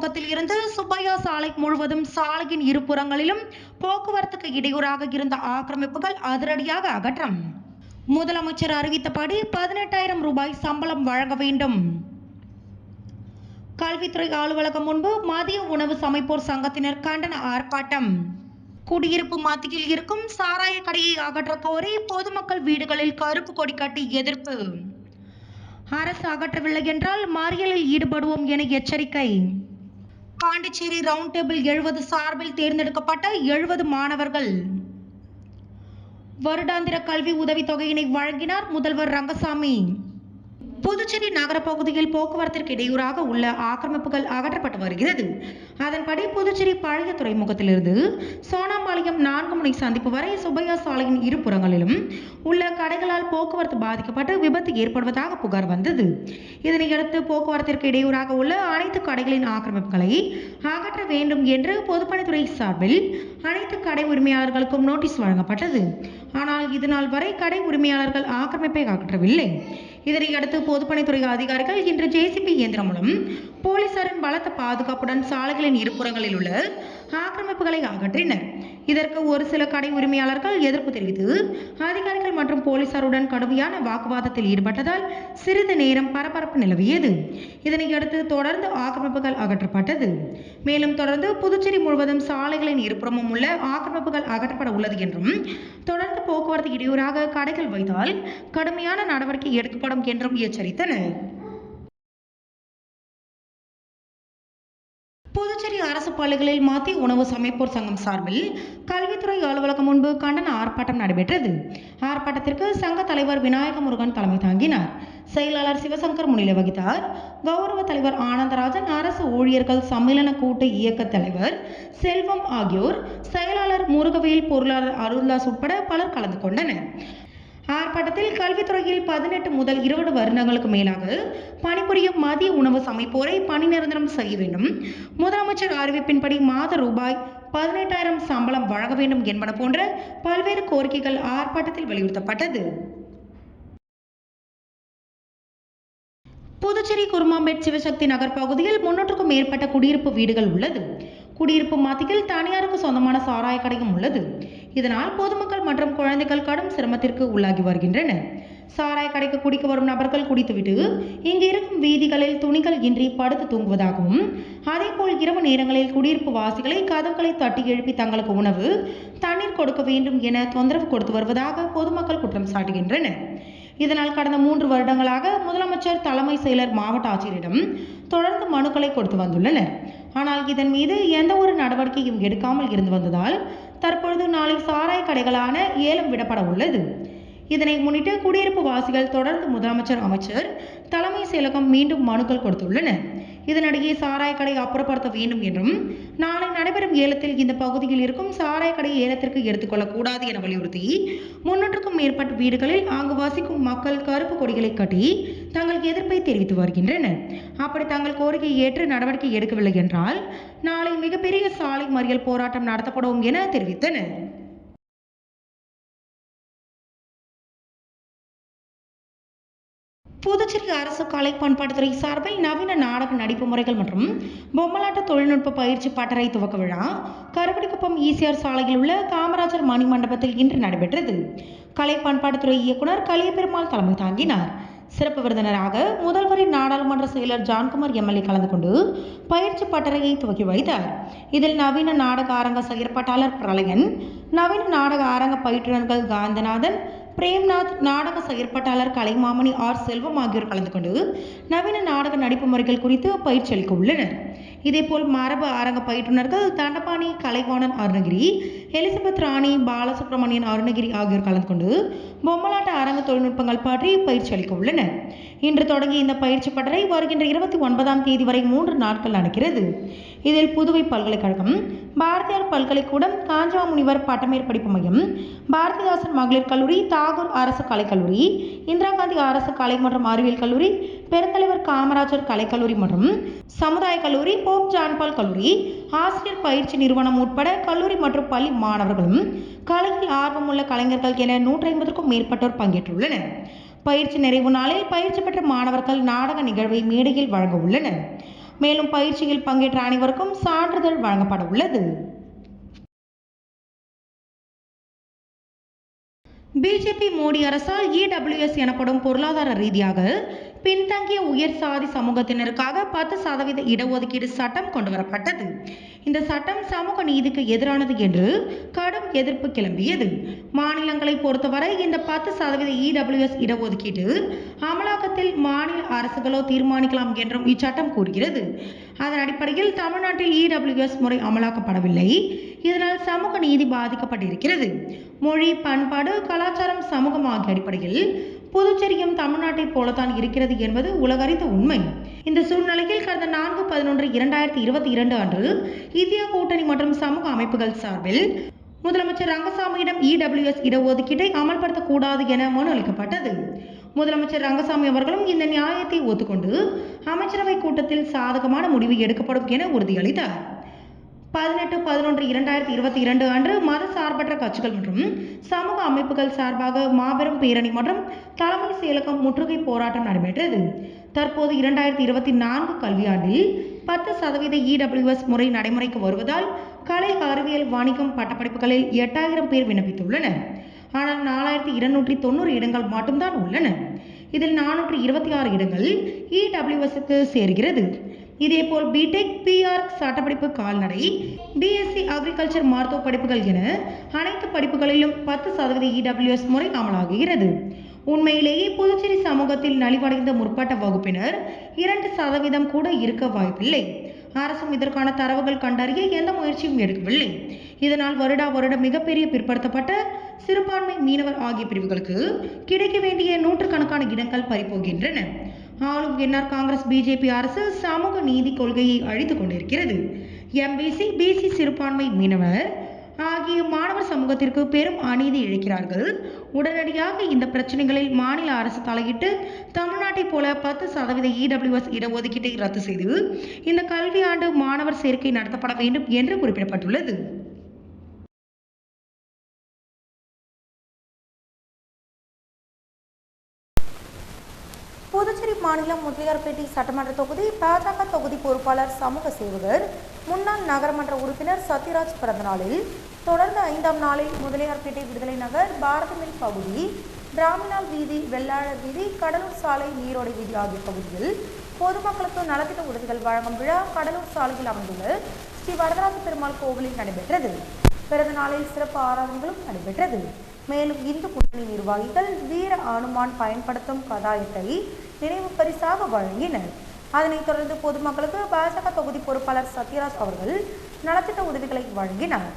துறைமுகத்தில் இருந்து சுப்பையா சாலை முழுவதும் சாலையின் இருபுறங்களிலும் போக்குவரத்துக்கு இடையூறாக இருந்த ஆக்கிரமிப்புகள் அதிரடியாக அகற்றம். முதலமைச்சர் அறிவித்தபடி 18,000 ரூபாய் சம்பளம் வழங்க வேண்டும். கல்வித்துறை அலுவலகம் முன்பு மதிய உணவு சமைப்போர் சங்கத்தினர் கண்டன ஆர்ப்பாட்டம். குடியிருப்பு மத்தியில் இருக்கும் சாராய கடையை அகற்ற கோரி பொதுமக்கள் வீடுகளில் கருப்பு கொடி கட்டி எதிர்ப்பு. அரசு அகற்றவில்லை என்றால் மறியலில் ஈடுபடுவோம் என எச்சரிக்கை. பாண்டிச்சேரி ரவுண்ட் டேபிள் 70 சார்பில் தேர்ந்தெடுக்கப்பட்ட 70 மாணவர்கள் வருடாந்திர கல்வி உதவித்தொகையினை வழங்கினார் முதல்வர் ரங்கசாமி. புதுச்சேரி நகர பகுதியில் போக்குவரத்திற்கு இடையூறாக உள்ள ஆக்கிரமிப்புகள் அகற்றப்பட்டு வருகிறது. அதன்படி புதுச்சேரி பழைய துறைமுகத்திலிருந்து சோனாம்பாளையம் 4 முனை சந்திப்பு வரை சுப்பையா சாலையின் இருபுறங்களிலும் உள்ள கடைகளால் போக்குவரத்து பாதிக்கப்பட்டு விபத்து ஏற்படுவதாக புகார் வந்தது. இதனையடுத்து போக்குவரத்திற்கு இடையூறாக உள்ள அனைத்து கடைகளின் ஆக்கிரமிப்புகளை அகற்ற வேண்டும் என்று பொதுப்பணித்துறை சார்பில் அனைத்து கடை உரிமையாளர்களுக்கும் நோட்டீஸ் வழங்கப்பட்டது. ஆனால் இதுநாள் வரை கடை உரிமையாளர்கள் ஆக்கிரமிப்பை அகற்றவில்லை. இதனையடுத்து பொதுப்பணித்துறை அதிகாரிகள் இன்று ஜேசிபி இயந்திரம் மூலம் போலீசாரின் பலத்த பாதுகாப்புடன் சாலைகளின் இருபுறங்களில் உள்ள ஆக்கிரமிப்புகளை அகற்றினர். இதற்கு ஒரு சில கடை உரிமையாளர்கள் எதிர்ப்பு தெரிவித்து அதிகாரிகள் மற்றும் போலீசாருடன் கடுமையான வாக்குவாதத்தில் ஈடுபட்டதால் சிறிது நேரம் பரபரப்பு நிலவியது. இதனையடுத்து தொடர்ந்து ஆக்கிரமிப்புகள் அகற்றப்பட்டது. மேலும் தொடர்ந்து புதுச்சேரி முழுவதும் சாலைகளின் இருபுறமும் உள்ள ஆக்கிரமிப்புகள் அகற்றப்பட உள்ளது என்றும் தொடர்ந்து போக்குவரத்து இடையூறாக கடைகள் வைத்தால் கடுமையான நடவடிக்கை எடுக்கப்படும் என்றும் எச்சரித்தனர். புதுச்சேரி அரசு பள்ளிகளில் மத்திய உணவு சமைப்போர் சங்கம் சார்பில் கல்வித்துறை அலுவலகம் முன்பு கண்டன ஆர்ப்பாட்டம் நடைபெற்றது. ஆர்ப்பாட்டத்திற்கு சங்க தலைவர் விநாயக முருகன் தலைமை தாங்கினார். செயலாளர் சிவசங்கர் முன்னிலை வகித்தார். கௌரவ தலைவர் ஆனந்தராஜன், அரசு ஊழியர்கள் சம்மேளன கூட்டு இயக்க தலைவர் செல்வம் ஆகியோர், செயலாளர் முருகவேல், பொருளாளர் அருள்தாஸ் உட்பட பலர் கலந்து கொண்டனர். ஆர்ப்பாட்டத்தில் கல்வித்துறையில் 18 முதல் 20 வருடங்களுக்கு மேலாக பணிபுரியும் மதிய உணவு சமைப்போரை பணி நிரந்தரம் செய்ய வேண்டும், முதலமைச்சர் அறிவிப்பின்படி மாத ரூபாய் 18,000 சம்பளம் வழங்க வேண்டும் என்பன போன்ற பல்வேறு கோரிக்கைகள் ஆர்ப்பாட்டத்தில் வலியுறுத்தப்பட்டது. புதுச்சேரி குருமாம்பேட் சிவசக்தி நகர் பகுதியில் 300க்கும் மேற்பட்ட குடியிருப்பு வீடுகள் உள்ளது. குடியிருப்பு மத்தியில் தனியாருக்கு சொந்தமான சாராய கடையும் உள்ளது. இதனால் பொதுமக்கள் மற்றும் குழந்தைகள் கடும் சிரமத்திற்கு உள்ளாகி வருகின்றனர். சாராய கடைக்கு குடிக்க வரும் நபர்கள் குடித்துவிட்டு இங்கு இருக்கும் வீதிகளில் துணிகள் இன்றி படுத்து தூங்குவதாகவும், அதேபோல் இரவு நேரங்களில் குடியிருப்பு வாசிகளை கதவுகளை தட்டி எழுப்பி தங்களுக்கு உணவு, தண்ணீர் கொடுக்க வேண்டும் என தொந்தரவு கொடுத்து வருவதாக பொதுமக்கள் குற்றம் சாட்டுகின்றனர். இதனால் கடந்த 3 வருடங்களாக முதலமைச்சர், தலைமை செயலர், மாவட்ட ஆட்சியரிடம் தொடர்ந்து மனுக்களை கொடுத்து வந்துள்ளனர். ஆனால் இதன் மீது எந்த ஒரு நடவடிக்கையும் எடுக்காமல் இருந்து வந்ததால் தற்பொழுது நாளை சாராய கடைகளான ஏலம் விடப்பட உள்ளது. இதனை முன்னிட்டு குடியிருப்பு வாசிகள் தொடர்ந்து முதலமைச்சர், அமைச்சர், தலைமை செயலகம் மீண்டும் மனுக்கள் கொடுத்துள்ளனர். இதனிடையே சாராய கடை அப்புறப்படுத்த வேண்டும் என்றும், நாளை நடைபெறும் ஏலத்தில் இந்த பகுதியில் இருக்கும் சாராய கடை ஏலத்திற்கு எடுத்துக்கொள்ளக்கூடாது என வலியுறுத்தி 300க்கும் மேற்பட்ட வீடுகளில் அங்கு வசிக்கும் மக்கள் கருப்பு கொடிகளை கட்டி தங்கள் எதிர்ப்பை தெரிவித்து வருகின்றனர். அப்படி தங்கள் கோரிக்கையை ஏற்று நடவடிக்கை எடுக்கவில்லை என்றால் நாளை மிகப்பெரிய சாலை மறியல் போராட்டம் நடத்தப்படும் என தெரிவித்தனர். புதுச்சேரி அரசு கலை பண்பாட்டுத்துறை சார்பில் நவீன நாடக நடிப்பு முறைகள் மற்றும் பொம்மலாட்ட தொழில்நுட்ப பயிற்சி பட்டறை துவக்க விழா கருப்படிக்குப்பம் ஈசிஆர் சாலையில் உள்ள காமராஜர் மணி மண்டபத்தில் இன்று நடைபெற்றது. கலை பண்பாட்டுத்துறை இயக்குனர் கலியபெருமாள் தலைமை தாங்கினார். சிறப்பு விருந்தினராக முதல்வரின் நாடாளுமன்ற செயலர் ஜான்குமார் எம்எல்ஏ கலந்து கொண்டு பயிற்சி பட்டறையை துவக்கி வைத்தார். இதில் நவீன நாடக அரங்க செயற்பாட்டாளர் பிரளயன், நவீன நாடக அரங்க பயிற்றுநர்கள் காந்தநாதன், பிரேம்நாத், நாடக செயற்பாட்டாளர் கலைமாமணி ஆர் செல்வம் ஆகியோர் கலந்து கொண்டு நவீன நாடக நடிப்பு முறைகள் குறித்து பயிற்சி அளிக்க உள்ளனர். இதேபோல் மரபு அரங்க பயிற்றுநர்கள் தண்டபாணி, கலைவாணன் அருணகிரி, எலிசபெத் ராணி, பாலசுப்ரமணியன் அருணகிரி ஆகியோர் கலந்து கொண்டு பொம்மலாட்ட அரங்க தொழில்நுட்பங்கள் பற்றி பயிற்சி அளிக்க உள்ளனர். இன்று தொடங்கிய இந்த பயிற்சி பட்டறை வருகின்ற 29ஆம் தேதி வரை 3 நாட்கள் நடக்கிறது. இதில் புதுவை பல்கலைக்கழகம், பாரதியார் பல்கலைக்கூடம், காஞ்சமாமுனிவர் பட்டமேற்படிப்பு மையம், பாரதிதாசன் மகளிர் கல்லூரி, தாகூர் அரசு கலைக்கல்லூரி, இந்திரா காந்தி அரசு கலை மற்றும் அறிவியல் கல்லூரி, பெருந்தலைவர் காமராஜர் கலைக்கல்லூரி மற்றும் சமுதாய கல்லூரி, போப் ஜான்பால் கல்லூரி, ஆசிரியர் பயிற்சி நிறுவனம் உட்பட கல்லூரி மற்றும் பள்ளி மாணவர்களும் கலையில் ஆர்வமுள்ள கலைஞர்கள் என 150க்கும் மேற்பட்டோர் பங்கேற்றுள்ளனர். பயிற்சி நிறைவு நாளில் பயிற்சி பெற்ற மாணவர்கள் நாடக நிகழ்வை மேடையில் வழங்க உள்ளனர். மேலும் பயிற்சியில் பங்கேற்ற அனைவருக்கும் சான்றிதழ் வழங்கப்பட உள்ளது. பிஜேபி மோடி அரசால் இடபிள்யூஎஸ் எனப்படும் பொருளாதார ரீதியாக பின்தங்கிய உயர் சாதி சமூகத்தினருக்காக 10% இடஒதுக்கீடு சட்டம் கொண்டுவரப்பட்டது. இந்த சட்டம் சமூக நீதிக்கு எதிரானது என்று கடும் எதிர்ப்பு கிளம்பியது. மாநிலங்களை பொறுத்தவரை இந்த 10% இடபிள்யூஎஸ் இடஒதுக்கீடு அமலாக்கத்தில் மாநில அரசுகளோ தீர்மானிக்கலாம் என்றும் இச்சட்டம் கூறுகிறது. அதன் அடிப்படையில் தமிழ்நாட்டில் இடபிள்யூஎஸ் முறை அமலாக்கப்படவில்லை. இதனால் சமூக நீதி பாதிக்கப்பட்டிருக்கிறது. மொழி, பண்பாடு, கலாச்சாரம், சமூகம் ஆகிய அடிப்படையில் புதுச்சேரியும் தமிழ்நாட்டை போலத்தான் இருக்கிறது என்பது உலகறிந்த உண்மை. இந்த சூழ்நிலையில் கடந்த 4/11/2022 அன்று இந்தியா கூட்டணி மற்றும் சமூக அமைப்புகள் சார்பில் முதலமைச்சர் ரங்கசாமியிடம் இடபிள்யூஎஸ் இடஒதுக்கீட்டை அமல்படுத்தக்கூடாது என மனு அளிக்கப்பட்டது. முதலமைச்சர் ரங்கசாமி அவர்களும் இந்த நியாயத்தை ஒத்துக்கொண்டு அமைச்சரவை கூட்டத்தில் சாதகமான முடிவு எடுக்கப்படும் என உறுதியளித்தார். 18/11/2022 அன்று மத சார்பற்ற கட்சிகள் மற்றும் சமூக அமைப்புகள் சார்பாக மாபெரும் பேரணி மற்றும் தலைமை செயலகம் முற்றுகை போராட்டம் நடைபெற்றது. தற்போது 2024 கல்வியாண்டில் 10% இடபிள்யூஎஸ் முறை நடைமுறைக்கு வருவதால் கலை, அறிவியல், வணிகம் பட்டப்படிப்புகளில் 8000 பேர் விண்ணப்பித்துள்ளனர். ஆனால் 4290 இடங்கள் மட்டும்தான் உள்ளன. இதில் 426 இடங்கள் இடபிள்யூஎஸ்க்கு சேர்கிறது. இதேபோல் பிடெக், பிஆர், சட்டப்படிப்பு, கால்நடை, பிஎஸ்சி அக்ரிகல்ச்சர், மருத்துவ படிப்புகள் என அனைத்து படிப்புகளிலும் 10% இடபிள்யூஎஸ் முறை அமலாகிறது. உண்மையிலேயே புதுச்சேரி சமூகத்தில் நலிவடைந்த முற்பட்ட வகுப்பினர் 2% கூட இருக்க வாய்ப்பில்லை. அரசும் இதற்கான தரவுகள் கண்டறிய எந்த முயற்சியும் எடுக்கவில்லை. இதனால் வருடம் மிகப்பெரிய பிற்படுத்தப்பட்ட சிறுபான்மை, மீனவர் ஆகிய பிரிவுகளுக்கு கிடைக்க வேண்டிய நூற்றுக்கணக்கான இடங்கள் பறிபோகின்றன. ஆளும் என்ஆர் காங்கிரஸ் பிஜேபி அரசு சமூக நீதி கொள்கையை அழித்துக் கொண்டிருக்கிறது. எம்பிசி, பிசி, சிறுபான்மை, மீனவர் ஆகிய மாணவர் சமூகத்திற்கு பெரும் அநீதி இழைக்கிறார்கள். உடனடியாக இந்த பிரச்சனைகளில் மாநில அரசு தலையிட்டு தமிழ்நாட்டை போல 10% இடபிள்யூஎஸ் இடஒதுக்கீட்டை ரத்து செய்து இந்த கல்வியாண்டு மாணவர் சேர்க்கை நடத்தப்பட வேண்டும் என்று குறிப்பிடப்பட்டுள்ளது. புதுச்சேரி மாநிலம் முதலியார்பேட்டை சட்டமன்ற தொகுதி பாஜக தொகுதி பொறுப்பாளர், சமூக சேவகர், முன்னாள் நகரமன்ற உறுப்பினர் சத்யராஜ் பிறந்தநாளில் தொடர்ந்து 5ஆம் நாளில் முதலியார்பேட்டை விடுதலை நகர், பாரதமில் பகுதி, பிராமினால் வீதி, வெள்ளாளர் வீதி, கடலூர் சாலை, நீரோடை வீதி ஆகிய பகுதியில் பொதுமக்களுக்கு நலத்திட்ட உதவிகள் வழங்கும் விழா கடலூர் சாலையில் அமைந்துள்ள ஸ்ரீ வரதராஜ பெருமாள் கோவிலில் நடைபெற்றது. பிறந்த நாளில் சிறப்பு ஆராதனைகளும் நடைபெற்றது. மேலும் இந்து கூட்டணி நிர்வாகிகள் வீர அனுமான் பயன்படுத்தும் கதாயத்தை நினைவு பரிசாக வழங்கினர். அதனைத் தொடர்ந்து பொதுமக்களுக்கு பாஜக தொகுதி பொறுப்பாளர் சத்யராஜ் அவர்கள் நலத்திட்ட உதவிகளை வழங்கினார்.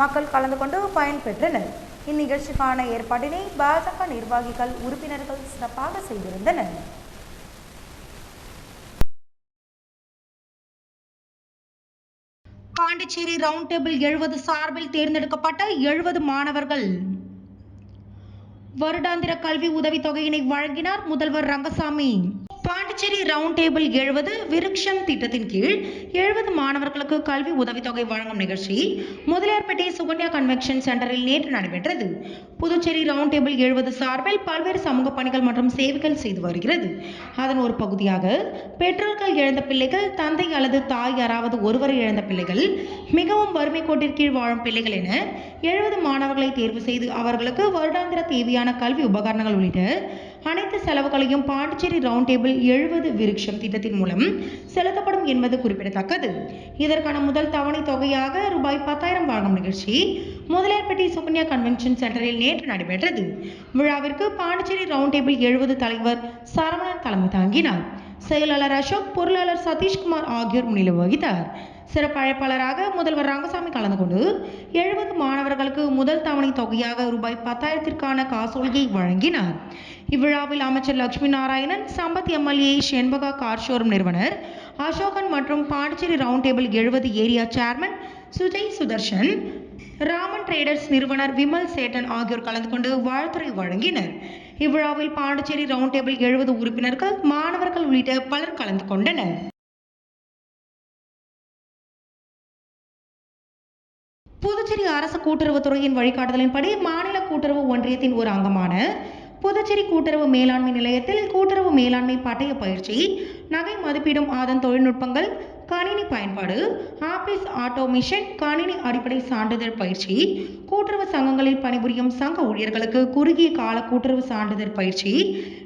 மக்கள் கலந்து கொண்டு பயன்பெற்றனர். இந்நிகழ்ச்சிக்கான ஏற்பாட்டினை பாஜக நிர்வாகிகள், உறுப்பினர்கள் சிறப்பாக செய்திருந்தனர். பாண்டிச்சேரி ரவுண்ட் டேபிள் 70 சார்பில் தேர்ந்தெடுக்கப்பட்ட 70 மாணவர்கள் வருடாந்திர கல்வி உதவி தொகையினை வழங்கினார் முதல்வர் ரங்கசாமி. பாண்டிச்சேரி ரவுண்ட் டேபிள் 70 விருக்ஷம் திட்டத்தின் கீழ் 70 மாணவர்களுக்கு கல்வி உதவித்தொகை வழங்கும் நிகழ்ச்சி முதலியார்பேட்டை சுகன்யா கன்வென்ஷன் சென்டரில் நேற்று நடைபெற்றது. புதுச்சேரி ரவுண்ட் டேபிள் 70 சார்பில் பல்வேறு சமூக பணிகள் மற்றும் சேவைகள் செய்து வருகிறது. அதன் ஒரு பகுதியாக பெற்றோர்கள் இழந்த பிள்ளைகள், தந்தை அல்லது தாய் யாராவது ஒருவரை இழந்த பிள்ளைகள், மிகவும் வறுமை கோட்டிற்கீழ் வாழும் பிள்ளைகள் என 70 மாணவர்களை தேர்வு செய்து அவர்களுக்கு வருடாந்திர தேவையான கல்வி உபகரணங்கள் உள்ளிட்ட அனைத்து செலவுகளையும் பாண்டிச்சேரி ரவுண்ட் டேபிள் 70 விருக்ஷம் திட்டத்தின் மூலம் செலுத்தப்படும் என்பது குறிப்பிடத்தக்கது. இதற்கான முதல் தவணை தொகையாக ரூபாய் 10,000 வழங்கும் நிகழ்ச்சி முதலியார்பேட்டை சுகன்யா கன்வென்ஷன் சென்டரில் நேற்று நடைபெற்றது. விழாவிற்கு பாண்டிச்சேரி ரவுண்ட் டேபிள் 70 தலைவர் சரவணன் தலைமை தாங்கினார். செயலாளர் அசோக், பொருளாளர் சதீஷ்குமார் ஆகியோர் முன்னிலை வகித்தார். சிறப்பு அழைப்பாளராக முதல்வர் ரங்கசாமி கலந்து கொண்டு 70 மாணவர்களுக்கு முதல் தவணை தொகையாக ரூபாய் 10,000ற்கான காசோலையை வழங்கினார். இவ்விழாவில் அமைச்சர் Lakshmi Narayanan, Sampath MLA, Shenbaga car showroom நிறுவனர் அசோகன் மற்றும் Pondicherry round table 70 area chairman Sujay Sudarshan, Raman traders நிறுவனர் விமல் சேட்டன் ஆகியோர் கலந்து கொண்டு வாழ்த்துரை வழங்கினர். இவ்விழாவில் பாண்டிச்சேரி ரவுண்ட் டேபிள் 70 உறுப்பினர்கள், மாணவர்கள் உள்ளிட்ட பலர் கலந்து கொண்டனர். புதுச்சேரி அரசு கூட்டுறவுத்துறையின் வழிகாட்டுதலின்படி மாநில கூட்டுறவு ஒன்றியத்தின் ஒரு அங்கமான புதுச்சேரி கூட்டுறவு மேலாண்மை நிலையத்தில் கூட்டுறவு மேலாண்மை பட்டய பயிற்சி, நகை மதிப்பீடும் அதன் தொழில்நுட்பங்கள், கணினி பயன்பாடு, ஆபீஸ் ஆட்டோமேஷன், கணினி அடிப்படை சான்றிதழ் பயிற்சி, கூட்டுறவு சங்கங்களில் பணிபுரியும் சங்க ஊழியர்களுக்கு குறுகிய கால கூட்டுறவு சான்றிதழ் பயிற்சி,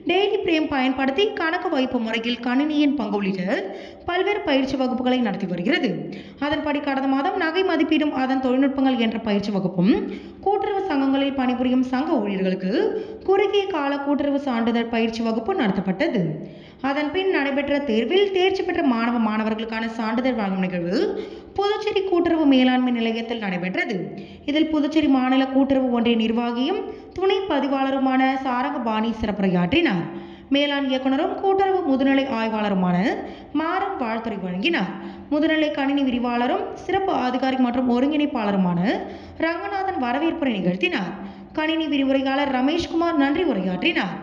டெய்லி பிரேம் பயன்படுத்தி கணக்கு வைப்பு முறையில் கணினியின் பங்கு உள்ளிட்ட பல்வேறு பயிற்சி வகுப்புகளை நடத்தி வருகிறது. அதன்படி கடந்த மாதம் நகை மதிப்பீடும் அதன் தொழில்நுட்பங்கள் என்ற பயிற்சி வகுப்பும், கூட்டுறவு சங்கங்களில் பணிபுரியும் சங்க ஊழியர்களுக்கு குறுகிய கால கூட்டுறவு சான்றிதழ் பயிற்சி வகுப்பு நடத்தப்பட்டது. அதன் பின் நடைபெற்ற தேர்வில் தேர்ச்சி பெற்ற மாணவர்களுக்கான சான்றிதழ் வழங்கும் நிகழ்வு புதுச்சேரி கூட்டுறவு மேலாண்மை நிலையத்தில் நடைபெற்றது. இதில் புதுச்சேரி மாநில கூட்டுறவு ஒன்றிய நிர்வாகியும் துணை பதிவாளருமான சாரங்கபாணி சிறப்புரையாற்றினார். மேலாண் இயக்குநரும் கூட்டுறவு முதுநிலை ஆய்வாளருமான மாறன் வாழ்த்துரை வழங்கினார். முதுநிலை கணினி விரிவாளரும் சிறப்பு அதிகாரி மற்றும் ஒருங்கிணைப்பாளருமான ரங்கநாதன் வரவேற்புரை நிகழ்த்தினார். கணினி விரிவுரையாளர் ரமேஷ்குமார் நன்றி உரையாற்றினார்.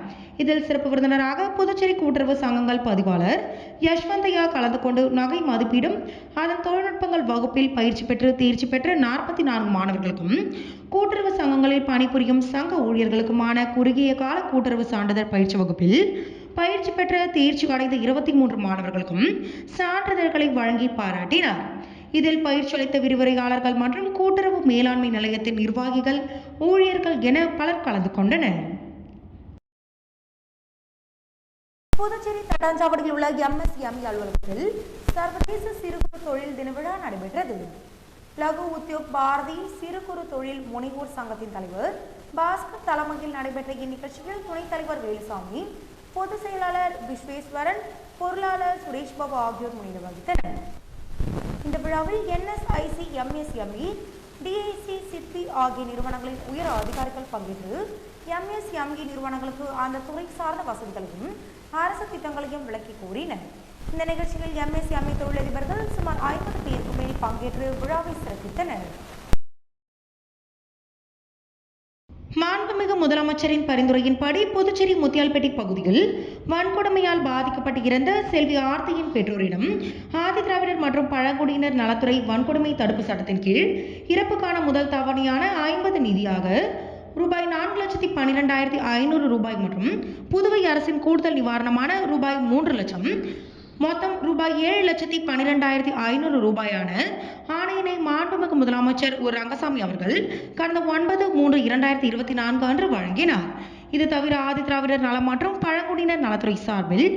இதில் சிறப்பு விருந்தினராக புதுச்சேரி கூட்டுறவு சங்கங்கள் பதிவாளர் யஷ்வந்தையா கலந்து கொண்டு நகை மதிப்பீடும் அதன் தொழில்நுட்பங்கள் வகுப்பில் பயிற்சி பெற்று தேர்ச்சி பெற்ற 44 மாணவர்களுக்கும், கூட்டுறவு சங்கங்களில் பணிபுரியும் சங்க ஊழியர்களுக்குமான குறுகிய கால கூட்டுறவு சான்றிதழ் பயிற்சி வகுப்பில் பயிற்சி பெற்ற தேர்ச்சி அடைந்த 23 மாணவர்களுக்கும் சான்றிதழ்களை வழங்கி பாராட்டினார். இதில் பயிற்சி அளித்த விரிவுரையாளர்கள் மற்றும் கூட்டுறவு மேலாண்மை நிலையத்தின் நிர்வாகிகள், ஊழியர்கள் என பலர் கலந்து கொண்டனர். புதுச்சேரி தட்டாஞ்சாவடியில் உள்ள MSME அலுவலகத்தில் சர்வதேச சிறு குறு தொழில் தின விழா நடைபெற்றது. லகு உத்யோக் பாரதி சிறு குறு தொழில் முனைவோர் சங்கத்தின் தலைவர் பாஸ்கர் தலைமையில் நடைபெற்ற இந்நிகழ்ச்சியில் துணைத் தலைவர் வேலுசாமி, பொதுச் செயலாளர் விஸ்வேஸ்வரன், பொருளாளர் சுரேஷ் பாபு ஆகியோர் முன்னிலை வகித்தனர். இந்த விழாவில் NSIC, MSME, DIC, சிட்பி ஆகிய நிறுவனங்களின் உயர் அதிகாரிகள் பங்கேற்று MSME நிறுவனங்களுக்கு அந்த துறை சார்ந்த வசதிகளையும் அரசு திட்டங்களையும் விளக்கி கூறினர். இந்த நிகழ்ச்சியில் MSME தொழிலதிபர்கள் சுமார் 50 பேருக்கு மேல் பங்கேற்று விழாவை சிறப்பித்தனர். மாண்புமிகு முதலமைச்சரின் பரிந்துரையின்படி புதுச்சேரி முத்தியால்பேட்டை பகுதியில் வன்கொடுமையால் பாதிக்கப்பட்டு இறந்த செல்வி ஆர்த்தியின் பெற்றோரிடம் ஆதிதிராவிடர் மற்றும் பழங்குடியினர் நலத்துறை வன்கொடுமை தடுப்பு சட்டத்தின் கீழ் இறப்புக்கான முதல் தவணையான 50 நிதியாக ரூபாய் 4,12,500 மற்றும் புதுவை அரசின் கூடுதல் நிவாரணமான ரூபாய் 3 லட்சம், மொத்தம் ரூபாய் 7,12,500 ஆணையினை மாண்புமிகு முதலமைச்சர் ரங்கசாமி அவர்கள் கடந்த 9/3/2024 அன்று வழங்கினார். இது தவிர ஆதிதிராவிடர் நலம் மற்றும் பழங்குடியினர் நலத்துறை சார்பில்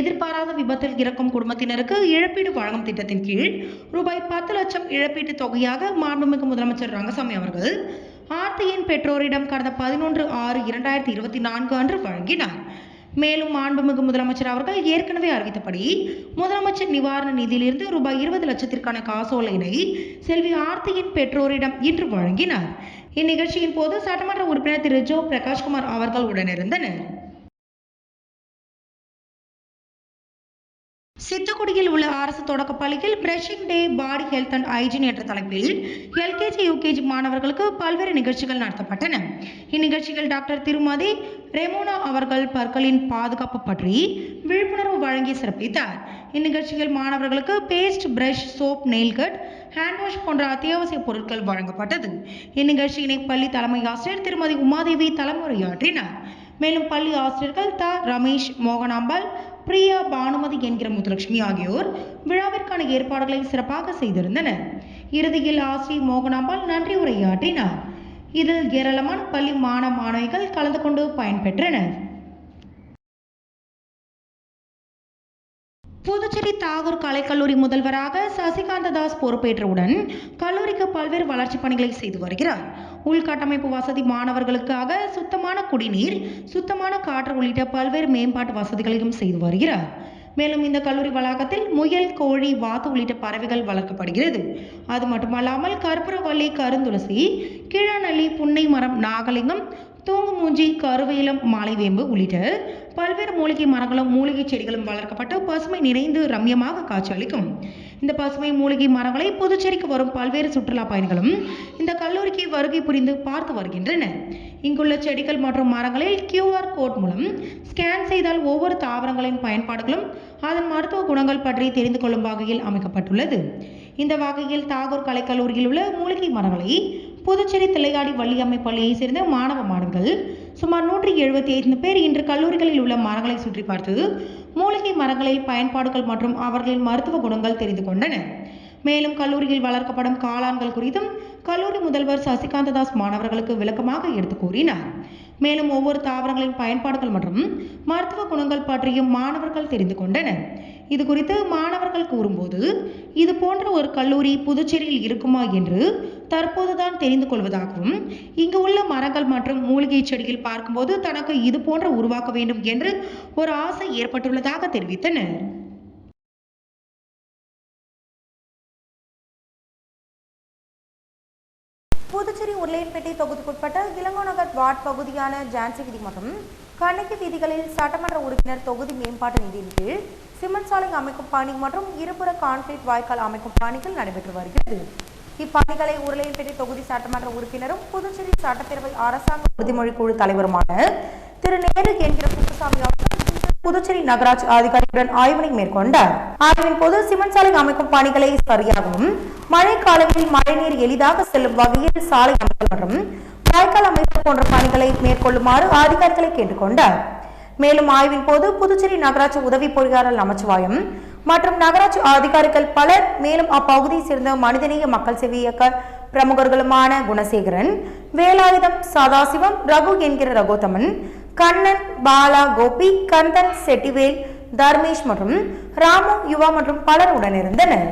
எதிர்பாராத விபத்தில் இறக்கும் குடும்பத்தினருக்கு இழப்பீடு வழங்கும் திட்டத்தின் கீழ் ரூபாய் 10 லட்சம் இழப்பீட்டு தொகையாக மாண்புமிகு முதலமைச்சர் ரங்கசாமி அவர்கள் ஆர்த்தியின் பெற்றோரிடம் கடந்த 11/6/2024 அன்று வழங்கினார். மேலும் மாண்புமிகு முதலமைச்சர் அவர்கள் ஏற்கனவே அறிவித்தபடி முதலமைச்சர் நிவாரண நிதியிலிருந்து ரூபாய் 20 லட்சத்திற்கான காசோலையினை செல்வி ஆர்த்தியின் பெற்றோரிடம் இன்று வழங்கினார். இந்நிகழ்ச்சியின் போது சட்டமன்ற உறுப்பினர் திரு ஜோ பிரகாஷ்குமார் அவர்கள் உடனிருந்தனர். சித்துக்குடியில் உள்ள அரசு தொடக்க பள்ளியில் brushing day body health and hygiene என்ற தலைப்பில் LKG, UKG மாணவர்களுக்கு பல்வேறு நிகழ்ச்சிகள் நடத்தப்பட்டன. இந்நிகழ்ச்சியில் டாக்டர் திருமதி ரெமோனா அவர்கள் பற்களின் பாதுகாப்பு பற்றி விழிப்புணர்வு வழங்கி சிறப்பித்தார். இந்நிகழ்ச்சியில் மாணவர்களுக்கு paste, brush, soap, nail cut, hand wash போன்ற அத்தியாவசிய பொருட்கள் வழங்கப்பட்டது. இந்நிகழ்ச்சியினை பள்ளி தலைமை ஆசிரியர் திருமதி உமாதேவி தலைமுறையாற்றினார். மேலும் பள்ளி ஆசிரியர்கள் ரமேஷ், மோகனாம்பாள், பிரியா, பானுமதி என்கிற முத்துலட்சுமி ஆகியோர் விழாவிற்கான ஏற்பாடுகளை சிறப்பாக செய்திருந்தனர். இறுதியில் ஆசிரியர் மோகனாம்பாள் நன்றி உரையாற்றினார். இதில் ஏராளமான பள்ளி மாணவிகள் கலந்து கொண்டு பயன்பெற்றனர். புதுச்சேரி தாகூர் கலைக்கல்லூரி முதல்வராக சசிகாந்த தாஸ் பொறுப்பேற்றவுடன் கல்லூரிக்கு பல்வேறு வளர்ச்சிப் பணிகளை செய்து வருகிறார். உள்கட்டமைப்பு வசதி, மாணவர்களுக்காக சுத்தமான குடிநீர், சுத்தமான காற்று உள்ளிட்ட பல்வேறு மேம்பாட்டு வசதிகளையும் செய்து வருகிறார். மேலும் இந்த கல்லூரி வளாகத்தில் முயல், கோழி, வாத்து உள்ளிட்ட பறவைகள் வளர்க்கப்படுகிறது. அது மட்டுமல்லாமல் கற்பூரவள்ளி, கருந்துளசி, கீழநெல்லி, புன்னை மரம், நாகலிங்கம், தூங்குமூஞ்சி, கருவேலம், மாலைவேம்பு உள்ளிட்ட பல்வேறு மூலிகை மரங்களும் மூலிகை செடிகளும் வளர்க்கப்பட்டு பசுமை நிறைந்து ரம்யமாக காட்சியளிக்கும். இந்த பசுமை மூலிகை மரங்களை புதுச்சேரிக்கு வரும் பல்வேறு சுற்றுலா பயணிகளும் இந்த கல்லூரிக்கு வருகை புரிந்து பார்த்து வருகின்றனர். இங்குள்ள செடிகள் மற்றும் மரங்களில் QR கோட் மூலம் ஸ்கேன் செய்தால் ஒவ்வொரு தாவரங்களின் பயன்பாடுகளும் அதன் மருத்துவ குணங்கள் பற்றி தெரிந்து கொள்ளும் வகையில் அமைக்கப்பட்டுள்ளது. இந்த வகையில் தாகூர் கலைக்கல்லூரியில் உள்ள மூலிகை மரங்களை புதுச்சேரி தில்லையாடி வள்ளியம்மை பள்ளியை சேர்ந்த மாணவ மாணவர்கள் சுமார் 175 பேர் இன்று கல்லூரிகளில் உள்ள மரங்களை சுற்றி பார்த்து மூலிகை மரங்களில் பயன்பாடுகள் மற்றும் அவர்களின் மருத்துவ குணங்கள் தெரிந்து கொண்டனர். மேலும் கல்லூரியில் வளர்க்கப்படும் காளான்கள் குறித்தும் கல்லூரி முதல்வர் சசிகாந்ததாஸ் மாணவர்களுக்கு விளக்கமாக எடுத்து கூறினார். மேலும் ஒவ்வொரு தாவரங்களின் பயன்பாடுகள் மற்றும் மருத்துவ குணங்கள் பற்றியும் மாணவர்கள் தெரிந்து கொண்டனர். இது குறித்து மாணவர்கள் கூறும்போது, இது போன்ற ஒரு கல்லூரி புதுச்சேரியில் இருக்குமா என்று தற்போதுதான் தெரிந்து கொள்வதாகவும், இங்கு உள்ள மரங்கள் மற்றும் மூலிகை செடிகள் பார்க்கும்போது தனக்கு இது போன்ற உருவாக்க வேண்டும் என்று ஒரு ஆசை ஏற்பட்டுள்ளதாக தெரிவித்தனர். புதுச்சேரி உருளையன்பேட்டை தொகுதிக்குட்பட்ட இளங்கோநகர் வார்டு பகுதியான ஜான்சி வீதி மற்றும் கண்ணகி வீதிகளில் சட்டமன்ற உறுப்பினர் தொகுதி மேம்பாட்டு நிதியின் கீழ் சிமெண்ட் சாலை அமைக்கும் பணி மற்றும் இருபுற கான்கிரீட் வாய்க்கால் அமைக்கும் பணிகள் நடைபெற்று வருகிறது. இப்பணிகளை உருளையன்பேட்டை தொகுதி சட்டமன்ற உறுப்பினரும் புதுச்சேரி சட்டப்பேரவை அரசாங்க உறுதிமொழி குழு தலைவருமான திரு நேரு என்கிற குப்புசாமி புதுச்சேரி நகராட்சி அதிகாரியுடன் ஆய்வினை மேற்கொண்டார். ஆய்வின் போது சிமெண்ட் சாலை அமைக்கும் பணிகளை சரியாகவும் மழை காலங்களில் மழைநீர் எளிதாக செல்லும் வகையில் சாலை அமைத்தல் மற்றும் வாய்க்கால் அமைப்பு போன்ற பணிகளை மேற்கொள்ளுமாறு அதிகாரிகளை கேட்டுக்கொண்டார். மேலும் ஆய்வின் போது புதுச்சேரி நகராட்சி உதவி பொறியாளர் நமச்சிவாயம் மற்றும் நகராட்சி அதிகாரிகள் பலர், மேலும் அப்பகுதியை சேர்ந்த மனிதநேய மக்கள் சேவை இயக்க பிரமுகர்களுமான குணசேகரன், வேலாயுதம், சதாசிவம், ரகு என்கிற ரகோத்தமன், கண்ணன், பாலா, கோபி, கந்தன், செட்டிவேல், தர்மேஷ் மற்றும் ராமு, யுவா மற்றும் பலர் உடனிருந்தனர்.